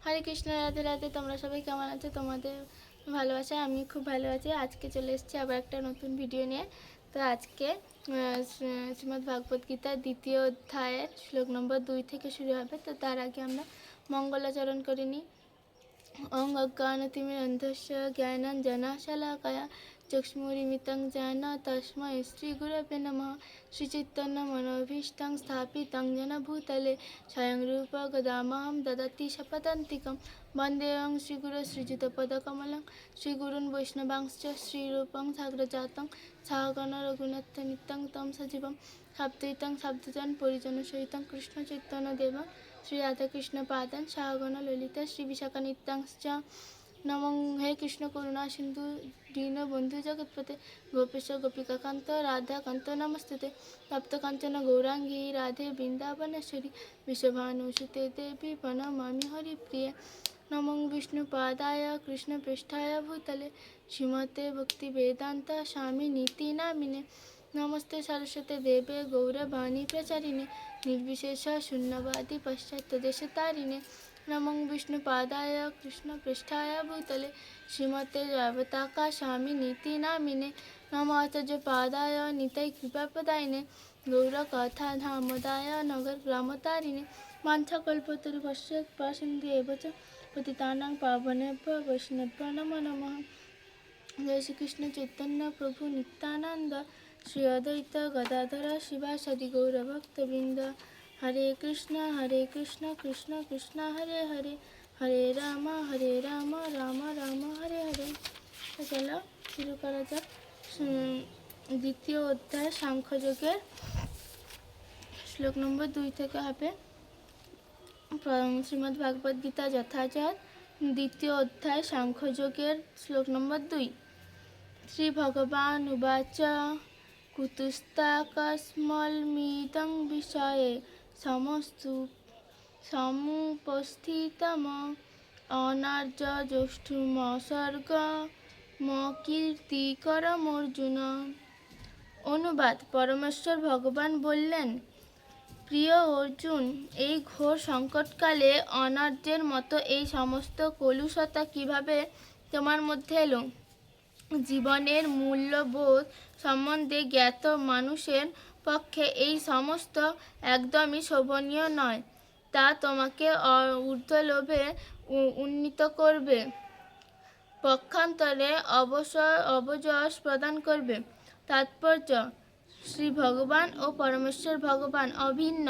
হরে কৃষ্ণ, রাধে রাধে। তোমরা সবাই কেমন আছো? তোমাদের ভালোবাসা আমি খুব ভালো আছি। আজকে চলে এসেছি আবার একটা নতুন ভিডিও নিয়ে। তো আজকে শ্রীমদ্ ভাগবত গীতার দ্বিতীয় অধ্যায়ের শ্লোক নম্বর 2 থেকে শুরু হবে। তো তার আগে আমরা মঙ্গলাচরণ করে নিই। ওং অজ্ঞানতিমিরন্ধস্য জ্ঞানাঞ্জনশলাকয়া চক্ষুरुन्मिलितं येन तस्मै श्रीगुरवे नमः। श्रीचैतन्यमनोभीष्टं स्थापितं येन भूतले स्वयं रूपा गदामहं ददाति शपथान्तिकं। वन्देऽहं श्रीगुरो श्रीयुतपदकमलं श्रीगुरून् वैष्णवांश्च श्रीरूपं साग्रजातं सहगण रघुनाथान्वितं तं सजीवं साद्वैतं सावधूतं परिजनसहितं कृष्णचैतन्यदेवं श्री राधाकृष्ण पादान सहगण ललिता श्री विशाखान्वितांश्च नमो। हे कृष्ण करुणा सिंधु दीन बंधु जगतपते गोपेश गोपिकाकांत राधाकांत नमस्ते। तप्त कांचन गौरांगी राधे वृंदावनेश्वरी विश्वभानुसुते देवी प्रणमामि हरिप्रिये। नमो विष्णुपादाय कृष्णप्रेष्ठाय भूतले श्रीमते भक्तिवेदांत स्वामी नीति नामिने। नमस्ते सरस्वती देवे गौरवाणी प्रचारिणे निर्विशेष शून्यवादी पाश्चात्यदेशतारिणे। नमो विष्णुपादाय कृष्णप्रेष्ठाय भूतले श्रीमते जगताका स्वामी नीति नामिने। नमो आचार्यपादाय निताय कृपाप्रदायिने गौरकथा धामोदाय नगर ग्रामतारिणे। वाञ्छाकल्पतरुभ्यश्च कृपासिन्धुभ्येव च पतितानां पावनेभ्यो वैष्णवेभ्यो नमो नमः। जय श्री कृष्ण चैतन्य प्रभु नित्यानंद श्री अद्वैत गदाधर शिवासादि गौरभक्तवृंद। हरे कृष्ण कृष्ण कृष्ण हरे हरे हरे राम राम राम हरे हरे। तो चलो शुरू करा जाक। द्वितीय अध्याय सांख्ययोगेर श्लोक नम्बर 2 থেকে হবে। श्रीमद् भागवत गीता যথাযথ द्वितीय अध्याय सांख्ययोगेर श्लोक नम्बर 2। श्री भगवान उवाच कुतस्ताकस्मल्मिदं विषये समुपस्थितम् অনার্যজষ্ঠুমসর্গমকীর্তিকরমর্জুন। অনুবাদ। পরমেশ্বর ভগবান বললেন, প্রিয় অর্জুন, এই ঘোর সংকটকালে অনার্যের মতো এই সমস্ত কলুষতা কিভাবে তোমার মধ্যে এলো? জীবনের মূল্যবোধ সম্বন্ধে জ্ঞাত মানুষের পক্ষে এই সমস্ত একদমই শোভনীয় নয়। তা তোমাকে ঊর্ধ্বলোভে উন্নীত করবে, পক্ষান্তরে অবযশ প্রদান করবে। তাৎপর্য: শ্রী ভগবান ও পরমেশ্বর ভগবান অভিন্ন।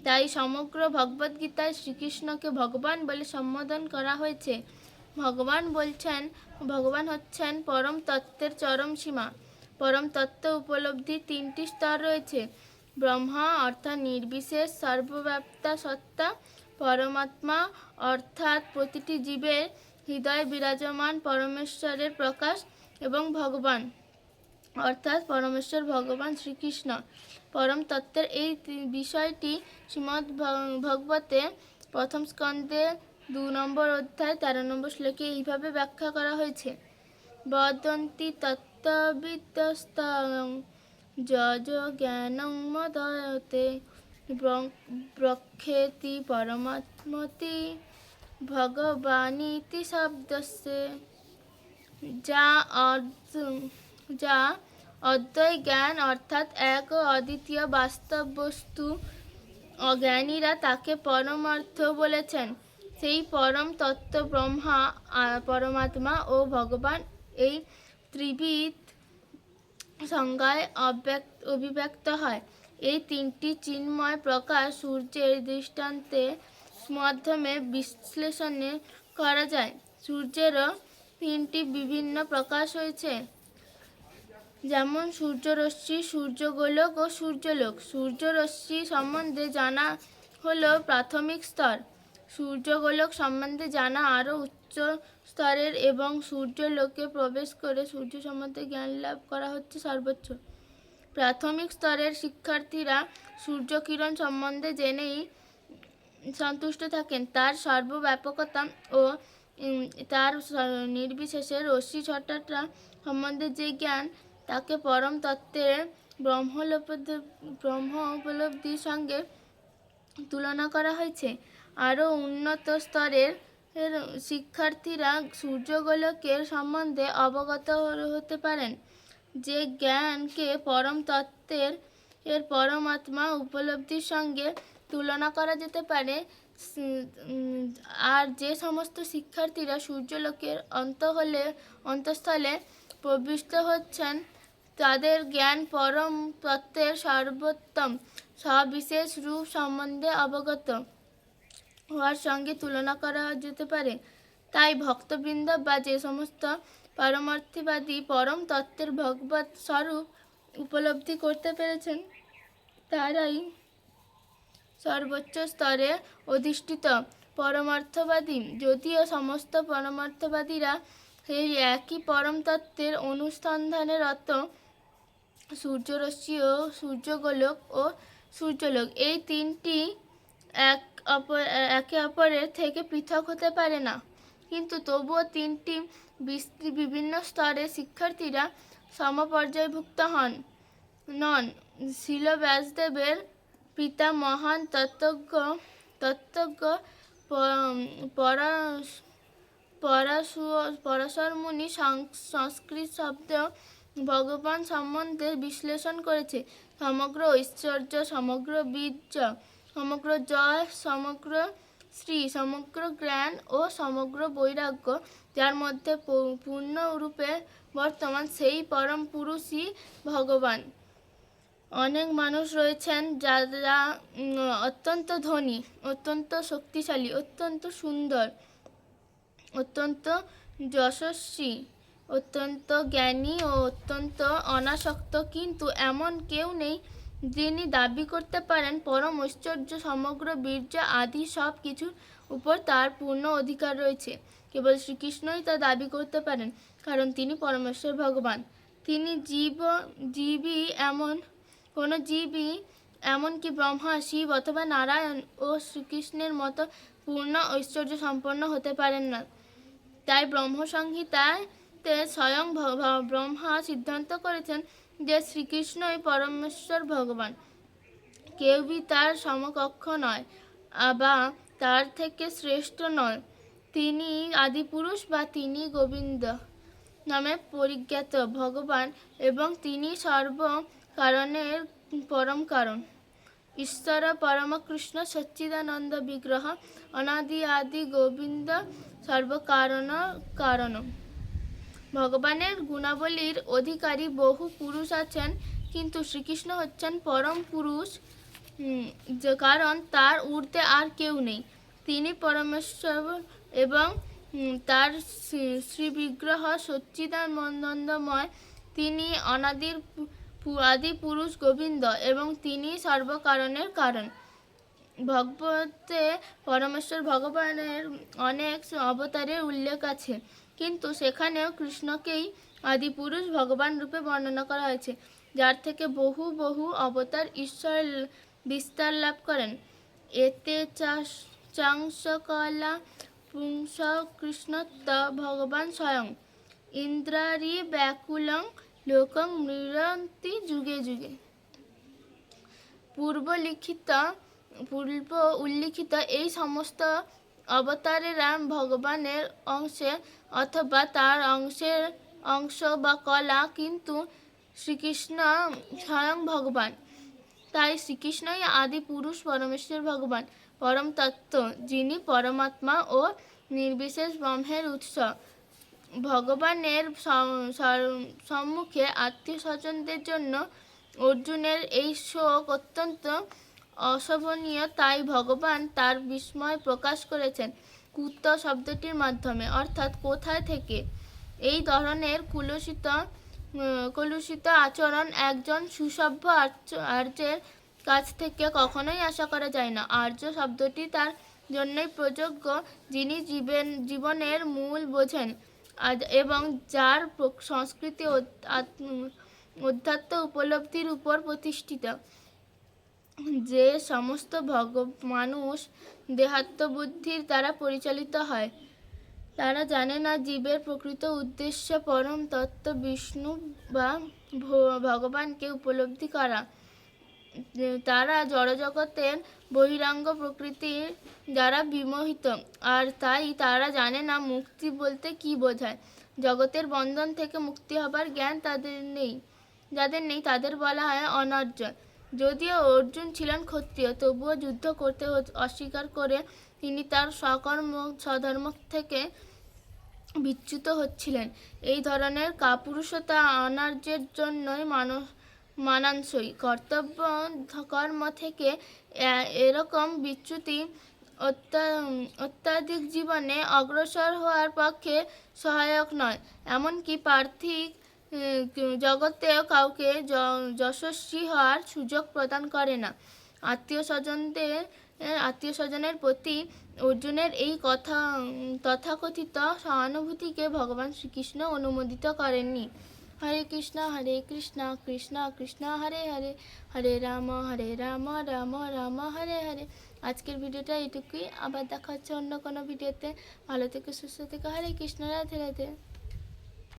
তাই সমগ্র ভগবদ্গীতায় শ্রীকৃষ্ণকে ভগবান বলে সম্বোধন করা হয়েছে। ভগবান হচ্ছেন পরম তত্ত্বের চরম সীমা। পরম তত্ত্ব উপলব্ধির 3টি স্তর রয়েছে। ব্রহ্মা অর্থাৎ নির্বিশেষ সর্বব্যাপ্তা সত্তা, পরমাত্মা অর্থাৎ প্রতিটি জীবের হৃদয়ে বিরাজমান পরমেশ্বরের প্রকাশ, এবং ভগবান অর্থাৎ পরমেশ্বর ভগবান শ্রীকৃষ্ণ। পরম তত্ত্বের এই বিষয়টি শ্রীমদ্ ভাগবতে প্রথম স্কন্ধে 2 নম্বর অধ্যায় 13 নম্বর শ্লোকে এইভাবে ব্যাখ্যা করা হয়েছে। বদন্তি তত্ত্ববিদস্তং যজ জ্ঞানং মদয়তে ব্রক্ষেতি পরমাত্মতি ভগবানিতি শব্দস্যে। যা অদ্বয় জ্ঞান অর্থাৎ এক ও অদ্বিতীয় বাস্তব বস্তু, অজ্ঞানীরা তাকে পরমার্থ বলেছেন। সেই পরম তত্ত্ব ব্রহ্মা, পরমাত্মা ও ভগবান এই ত্রিবিধ সংজ্ঞায় অভিব্যক্ত হয়। এই 3টি চিন্ময় প্রকাশ সূর্যের দৃষ্টান্তের মাধ্যমে বিশ্লেষণ করা যায়। সূর্যেরও 3টি বিভিন্ন প্রকাশ রয়েছে, যেমন সূর্যরশ্মি, সূর্যগোলক ও সূর্যলোক। সূর্যরশ্মি সম্বন্ধে জানা হলো প্রাথমিক স্তর, সূর্যগোলক সম্বন্ধে জানা আরও উচ্চ স্তরের, এবং সূর্যলোকে প্রবেশ করে সূর্য সম্বন্ধে জ্ঞান লাভ করা হচ্ছে সর্বোচ্চ। প্রাথমিক স্তরের শিক্ষার্থীরা সূর্যকিরণ সম্বন্ধে জেনেই সন্তুষ্ট থাকেন। তার সর্বব্যাপকতা ও তার নির্বিশেষে রশ্মি ছটাটা সম্বন্ধে যে জ্ঞান, তাকে পরম তত্ত্বের ব্রহ্ম উপলব্ধির সঙ্গে তুলনা করা হয়েছে। আরও উন্নত স্তরের শিক্ষার্থীরা সূর্যগোলকের সম্বন্ধে অবগত হতে পারেন, যে জ্ঞানকে পরম তত্ত্বের পরমাত্মা উপলব্ধির সঙ্গে তুলনা করা যেতে পারে। আর যে সমস্ত শিক্ষার্থীরা সূর্যলোকের অন্তঃস্থলে প্রবিষ্ট হচ্ছেন, তাদের জ্ঞান পরম তত্ত্বের সর্বোত্তম সবিশেষ রূপ সম্বন্ধে অবগত হওয়ার সঙ্গে তুলনা করা যেতে পারে। তাই ভক্তবৃন্দ বা যে সমস্ত পারমার্থীবাদী পরম তত্ত্বের ভগবৎ স্বরূপ উপলব্ধি করতে পেরেছেন, তারাই সর্বোচ্চ স্তরে অধিষ্ঠিত পরমার্থবাদী। যদিও সমস্ত পরমার্থবাদীরা এই একই পরম তত্ত্বের অনুসন্ধানে রত, সূর্যরশ্মি ও সূর্যগোলক ও সূর্যলোক এই তিনটি একে অপরের থেকে পৃথক হতে পারে না, কিন্তু তবুও তিনটি বিভিন্ন স্তরে শিক্ষার্থীরা সমপর্যায়ভুক্ত নন। শ্রীল ব্যাসদেবের পিতা মহান তত্ত্বজ্ঞ পরাশর মুনি সংস্কৃত শব্দ ভগবান সম্বন্ধে বিশ্লেষণ করেছে। সমগ্র ঐশ্বর্য, সমগ্র বীর্য, সমগ্র জয়, সমগ্র শ্রী, সমগ্র জ্ঞান ও সমগ্র বৈরাগ্য যার মধ্যে পূর্ণরূপে বর্তমান, সেই পরম পুরুষই ভগবান। অনেক মানুষ রয়েছেন যারা অত্যন্ত ধনী, অত্যন্ত শক্তিশালী, অত্যন্ত সুন্দর, অত্যন্ত যশস্বী, অত্যন্ত জ্ঞানী ও অত্যন্ত অনাসক্ত, কিন্তু এমন কেউ নেই যিনি দাবি করতে পারেন পরম ঐশ্বর্য, সমগ্র বীর্য আদি সব কিছুর উপর তার পূর্ণ অধিকার রয়েছে। কেবল শ্রীকৃষ্ণই তা দাবি করতে পারেন, কারণ তিনি পরমেশ্বর ভগবান। তিনি জীবই কোনো জীবই এমনকি ব্রহ্মা, শিব অথবা নারায়ণ ও শ্রীকৃষ্ণের মতো পূর্ণ ঐশ্বর্য সম্পন্ন হতে পারেন না। তাই ব্রহ্মসংহিতাতে স্বয়ং ব্রহ্মা সিদ্ধান্ত করেছেন যে শ্রীকৃষ্ণই পরমেশ্বর ভগবান। কেউই তার সমকক্ষ নয় বা তার থেকে শ্রেষ্ঠ নয়। তিনি আদিপুরুষ বা তিনি গোবিন্দ নামে পরিজ্ঞাত ভগবান এবং তিনি সর্ব কারণের পরম কারণ। ঈশ্বর পরমকৃষ্ণ সচ্চিদানন্দ বিগ্রহ অনাদি আদি গোবিন্দ সর্বকারণ কারণ। ভগবানের গুণাবলীর অধিকারী বহু পুরুষ আছেন, কিন্তু শ্রীকৃষ্ণ হচ্ছেন পরম পুরুষ, কারণ তার ঊর্ধ্বে আর কেউ নেই। তিনি পরমেশ্বর এবং তার শ্রীবিগ্রহ সচ্চিদানন্দময়। তিনি আদি পুরুষ গোবিন্দ এবং তিনি সর্বকারণের কারণ। ভগবতে পরমেশ্বর ভগবানের অনেক অবতারের উল্লেখ আছে, কিন্তু সেখানেও কৃষ্ণকেই আদিপুরুষ ভগবান রূপে বর্ণনা করা হয়েছে, যার থেকে বহু বহু অবতার ঈশ্বর বিস্তার লাভ করেন। এতে চাংসকলা পুংস কৃষ্ণত্ব ভগবান স্বয়ং ইন্দ্রারি ব্যাকুলং লোকং মৃড়ন্তি যুগে যুগে। পূর্ব উল্লিখিত এই সমস্ত অবতারেরা ভগবানের অংশে অথবা তার অংশ বা কলা, কিন্তু শ্রীকৃষ্ণ স্বয়ং ভগবান। তাই শ্রীকৃষ্ণই আদি পুরুষ, পরমেশ্বর ভগবান, পরম তত্ত্ব, যিনি পরমাত্মা ও নির্বিশেষ ব্রহ্মের উৎস। ভগবানের সম্মুখে আত্মীয় স্বজনদের জন্য অর্জুনের এই শোক অত্যন্ত অশোভনীয়। তাই ভগবান তার বিস্ময় প্রকাশ করেছেন কুত শব্দটির মাধ্যমে, অর্থাৎ কোথায় থেকে। এই ধরনের কলুষিত আচরণ একজন সুসভ্য আর্যের কাছ থেকে কখনোই আশা করা যায় না। আর্য শব্দটি তার জন্যই প্রযোজ্য, যিনি জীবনের মূল বোঝেন এবং যার সংস্কৃতি অধ্যাত্ম উপলব্ধির উপর প্রতিষ্ঠিত। যে সমস্ত মানুষ দেহাত্মবুদ্ধির দ্বারা পরিচালিত হয়, তারা জানে না জীবের প্রকৃত উদ্দেশ্য পরম তত্ত্ব বিষ্ণু বা ভগবানকে উপলব্ধি করা। তারা জড়জগতের বহিরাঙ্গ প্রকৃতির দ্বারা বিমোহিত, আর তাই তারা জানে না মুক্তি বলতে কি বোঝায়। জগতের বন্ধন থেকে মুক্তি হবার জ্ঞান যাদের নেই তাদের বলা হয় অনর্জন। যদিও অর্জুন ছিলেন ক্ষত্রিয়, তবুও যুদ্ধ করতে অস্বীকার করে তিনি তার স্বধর্ম থেকে বিচ্যুত হচ্ছিলেন। এই ধরনের কাপুরুষতা অনার্যের জন্যই মানানসই। কর্তব্য কর্ম থেকে এরকম বিচ্যুতি অত্যাধিক জীবনে অগ্রসর হওয়ার পক্ষে সহায়ক নয়। এমনকি পার্থিব জগতেও কাউকে যশস্বী হওয়ার সুযোগ প্রদান করে না। আত্মীয় স্বজনের প্রতি অর্জুনের এই তথাকথিত সহানুভূতিকে ভগবান শ্রীকৃষ্ণ অনুমোদিত করেননি। হরে কৃষ্ণ কৃষ্ণ কৃষ্ণ হরে হরে, হরে রাম রাম রাম হরে হরে। আজকের ভিডিওটা এটুকুই, আবার দেখা হচ্ছে অন্য কোনো ভিডিওতে। ভালো থেকে সুস্থ থেকে, হরে কৃষ্ণ, রাধে রাধে।